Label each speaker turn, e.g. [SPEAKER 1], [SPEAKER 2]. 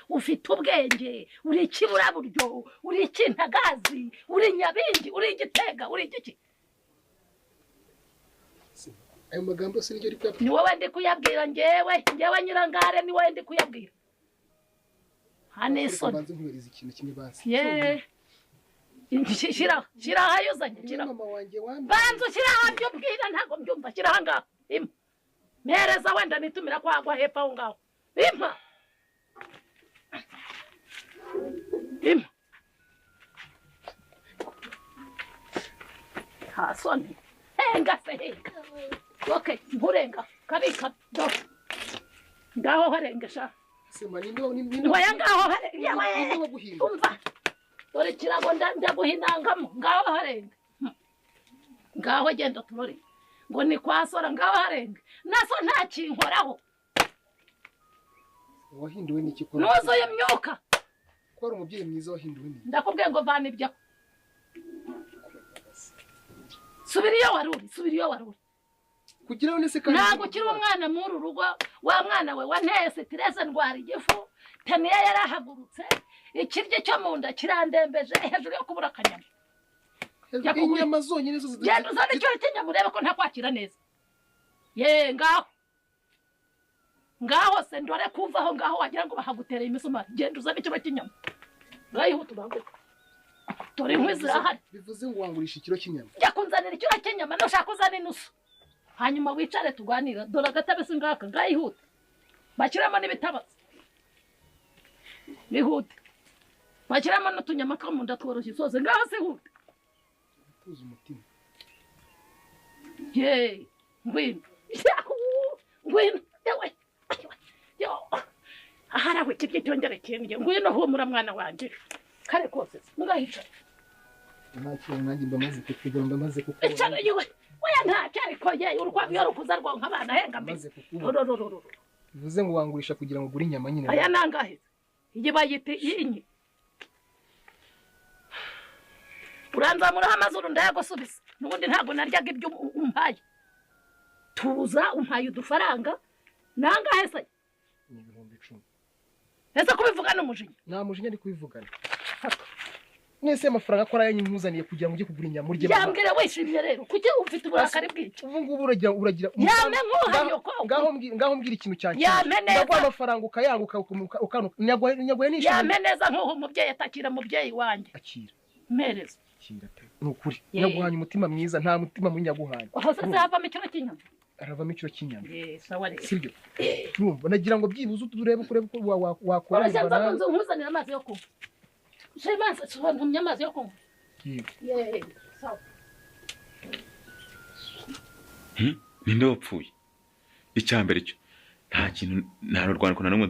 [SPEAKER 1] ufite ubwenge uri ikiburaburyo uri ikintagazi uri nyabingi uri igitega uri igiki
[SPEAKER 2] ayo magambo se nijye rikwa
[SPEAKER 1] ni wowe ndi kuyabwira njyewe nyirangare ni wowe ndi kuyabwira haneso
[SPEAKER 2] banze nkubereza ikintu kimwe basi
[SPEAKER 1] shira hayuzanye shira
[SPEAKER 2] mama wanje wambe
[SPEAKER 1] banze shira habyo bwira ntago mbyumva shira hanga mereza wenda nitumira kwagwa hepfa aho ngaho impa hasoni henga sehenga okay nkurenga kabika do ngaho harengesha
[SPEAKER 2] sema nindo
[SPEAKER 1] waya ngaho harenga umva dore kirago ndaguhinangamo ngaho harenga ngaho genda turore ngo ni kwasora ngaho harenga naso nta kinkoraho
[SPEAKER 2] wahinduwe n'iki ko
[SPEAKER 1] nuzuye myuka
[SPEAKER 2] ko ari umubyeyi mwiza wahinduwe n'iki
[SPEAKER 1] ndakubwiye ngo vana ibyo subiriyo waruri
[SPEAKER 2] kugira ngo nese kandi
[SPEAKER 1] ntago kiri umwana muri rugo wa mwana we wanteye stress ndwara igifu teniye yarahagurutse ikirye cyo munda kirandembeje hejuru yo kubura akanyama
[SPEAKER 2] inyama zonyine zo
[SPEAKER 1] genda uzane icyo kinyama urebe ko ntakwakira neza ngaho se ndore kuvaho ngaho wagira ngo bahagutereye imisumari genda uzane icyo kinyama urayihuta ubanguka dore inkwi zirahari
[SPEAKER 2] bivuze ngo wangurisha ikiro cy'inyama
[SPEAKER 1] jya kunzanira ikiro cy'inyama nushaka uzane inusu hanyuma wicare tuganira dore agatabe singaka ngayihuta bashyiramo n'ibitabatsi bihute bashyiramo n'utunyama two mu nda tworoshye soze ngaho se hute
[SPEAKER 2] tuzi umutima
[SPEAKER 1] ngwino yewe aharawe kibye cyongere kinge ngwino humura mwana wanje kare kose ngahicare
[SPEAKER 2] ntakiri nanjye mbamaze kukugira
[SPEAKER 1] cyane yewe waya ntacyo ariko urwabyo rukuza rwonka abana henga
[SPEAKER 2] maze bivuze ngo wangurisha kugira ngo ugure inyama nyine
[SPEAKER 1] aya nangahe iyi bayite inyi uranzamuraho amazuru ndayagusubiza n'ubundi ntabwo naryaga ibyo umpaye tuza umpaye udufaranga nangahe se
[SPEAKER 2] ni 1010
[SPEAKER 1] ese kubivugana umujinya
[SPEAKER 2] nta mujinya ari kubivugana nese amafaranga akora yanyimuzaniye kugira ngo ujye kugura inyama urye
[SPEAKER 1] yambwira wishimye rero kuki ufite uburakari bw'iki
[SPEAKER 2] ubu ngubu uragira
[SPEAKER 1] yame nkuhayo ko
[SPEAKER 2] ngaho mbwira ikintu cyane
[SPEAKER 1] yame neza
[SPEAKER 2] ndagwa amafaranga ukayanguka ukanuka nyagwaye nishimye
[SPEAKER 1] yame neza nkuho umubyeyi atakira mubyeyi wanjye
[SPEAKER 2] akira
[SPEAKER 1] mereza
[SPEAKER 2] akira pe nukuri nyaguhanya umutima mwiza nta mutima munyaguhanya
[SPEAKER 1] hose zavamo ikiro cy'inyama
[SPEAKER 2] aravamo ikiro cy'inyama
[SPEAKER 1] sawa rero
[SPEAKER 2] sibyo numva nagira ngo byibuze uturebe kureba ko wakora
[SPEAKER 1] ibara nkuzanira amazi yo kunywa Shemanse ntumye amazi yo kunywa sawa
[SPEAKER 3] ninde wapfuye icyambere cyo nta kintu nta rwandiko na rumwe